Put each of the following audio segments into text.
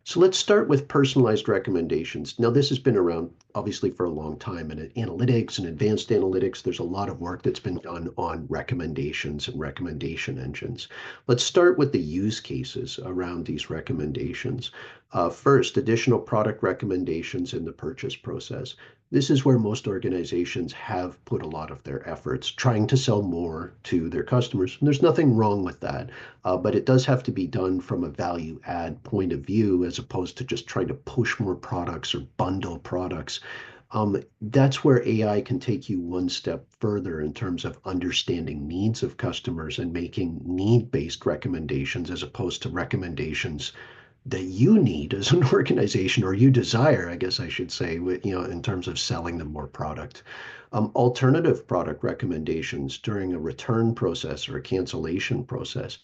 So let's start with personalized recommendations. Now, this has been around obviously for a long time, and in analytics and advanced analytics, there's a lot of work that's been done on recommendations and recommendation engines. Let's start with the use cases around these recommendations. First, additional product recommendations in the purchase process. This is where most organizations have put a lot of their efforts, trying to sell more to their customers. And there's nothing wrong with that, but it does have to be done from a value add point of view as opposed to just trying to push more products or bundle products. That's where AI can take you one step further in terms of understanding needs of customers and making need-based recommendations as opposed to recommendations that you need as an organization or you desire, I guess I should say, in terms of selling them more product. Alternative product recommendations during a return process or a cancellation process.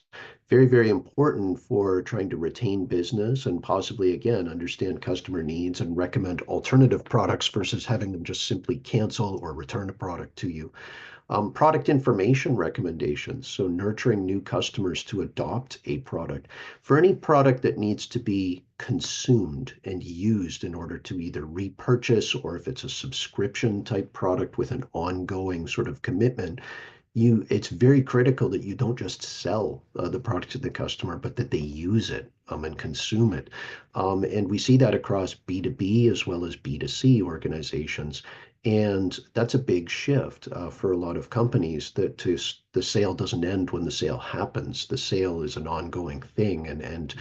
Very, very important for trying to retain business and possibly, again, understand customer needs and recommend alternative products versus having them just simply cancel or return a product to you. Product information recommendations, so nurturing new customers to adopt a product. For any product that needs to be consumed and used in order to either repurchase or if it's a subscription type product with an ongoing sort of commitment, it's very critical that you don't just sell the product to the customer, but that they use it and consume it. And we see that across B2B as well as B2C organizations. And that's a big shift for a lot of companies the sale doesn't end when the sale happens. The sale is an ongoing thing and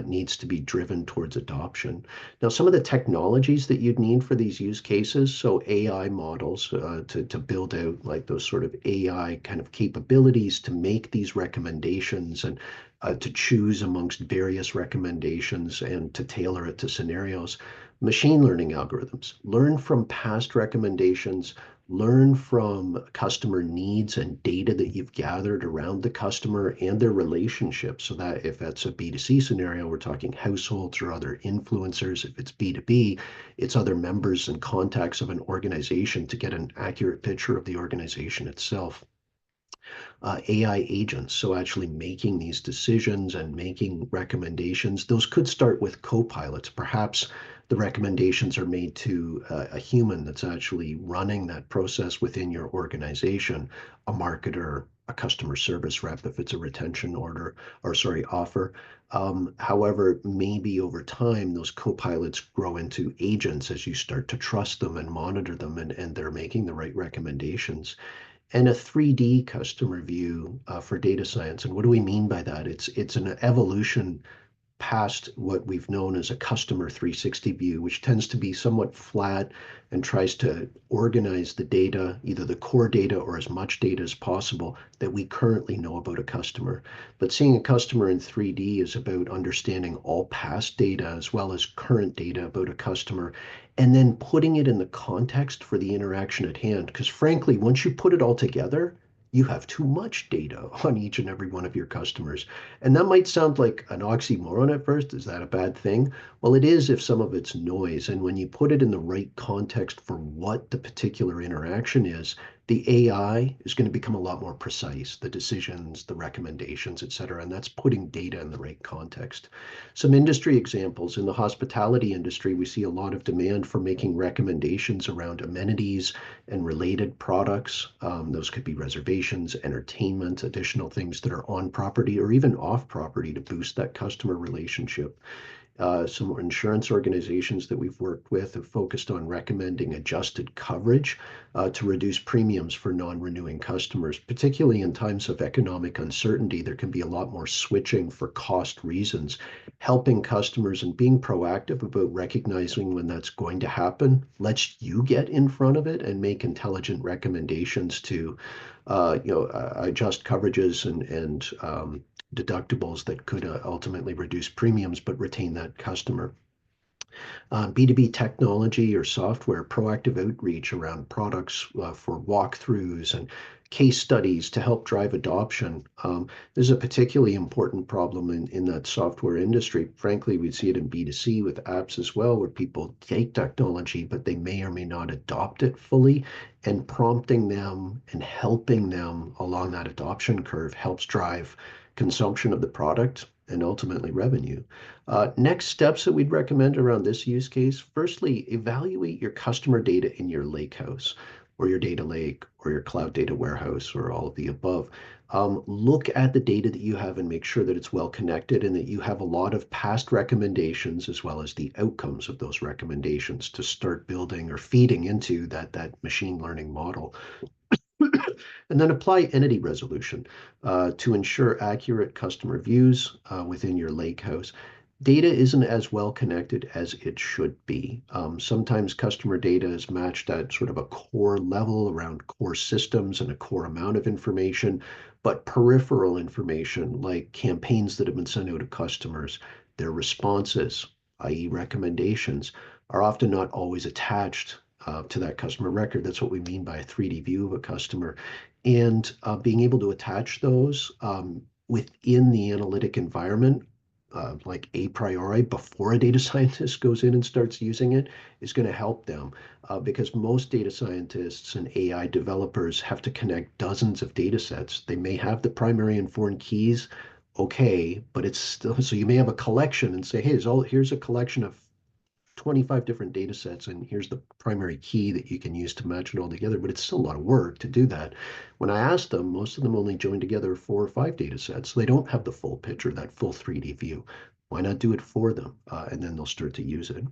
needs to be driven towards adoption. Now, some of the technologies that you'd need for these use cases, so AI models to build out like those sort of AI kind of capabilities to make these recommendations and to choose amongst various recommendations and to tailor it to scenarios. Machine learning algorithms, learn from past recommendations, learn from customer needs and data that you've gathered around the customer and their relationships. So that if that's a B2C scenario, we're talking households or other influencers. If it's B2B, it's other members and contacts of an organization to get an accurate picture of the organization itself. AI agents, so actually making these decisions and making recommendations, those could start with co-pilots. Perhaps the recommendations are made to a human that's actually running that process within your organization, a marketer, a customer service rep, if it's a retention order or sorry, offer. However, maybe over time, those co-pilots grow into agents as you start to trust them and monitor them and they're making the right recommendations and a 3D customer view for data science. And what do we mean by that? It's an evolution past what we've known as a customer 360 view, which tends to be somewhat flat and tries to organize the data, either the core data or as much data as possible that we currently know about a customer. But seeing a customer in 3D is about understanding all past data as well as current data about a customer and then putting it in the context for the interaction at hand. Because frankly, once you put it all together, you have too much data on each and every one of your customers. And that might sound like an oxymoron at first. Is that a bad thing? Well, it is if some of it's noise. And when you put it in the right context for what the particular interaction is, the AI is going to become a lot more precise, the decisions, the recommendations, et cetera. And that's putting data in the right context. Some industry examples in the hospitality industry, we see a lot of demand for making recommendations around amenities and related products. Those could be reservations, entertainment, additional things that are on property or even off property to boost that customer relationship. Some insurance organizations that we've worked with have focused on recommending adjusted coverage to reduce premiums for non-renewing customers, particularly in times of economic uncertainty. There can be a lot more switching for cost reasons. Helping customers and being proactive about recognizing when that's going to happen lets you get in front of it and make intelligent recommendations to adjust coverages and deductibles that could ultimately reduce premiums but retain that customer. B2B technology or software, proactive outreach around products for walkthroughs and case studies to help drive adoption. There's a particularly important problem in that software industry. Frankly, we see it in B2C with apps as well, where people take technology, but they may or may not adopt it fully. And prompting them and helping them along that adoption curve helps drive consumption of the product and ultimately revenue. Next steps that we'd recommend around this use case, firstly, evaluate your customer data in your lakehouse or your data lake or your cloud data warehouse or all of the above. Look at the data that you have and make sure that it's well connected and that you have a lot of past recommendations as well as the outcomes of those recommendations to start building or feeding into that machine learning model. And then apply entity resolution to ensure accurate customer views within your lakehouse. Data isn't as well connected as it should be. Sometimes customer data is matched at sort of a core level around core systems and a core amount of information, but peripheral information like campaigns that have been sent out to customers, their responses, i.e., recommendations, are often not always attached to that customer record. That's what we mean by a 3D view of a customer. And being able to attach those within the analytic environment, like a priori, before a data scientist goes in and starts using it, is going to help them because most data scientists and AI developers have to connect dozens of data sets. They may have the primary and foreign keys, okay, but it's still, so you may have a collection and say, hey, here's a collection of 25 different data sets, and here's the primary key that you can use to match it all together. But it's still a lot of work to do that. When I asked them, most of them only join together 4 or 5 data sets. So they don't have the full picture, that full 3D view. Why not do it for them? And then they'll start to use it.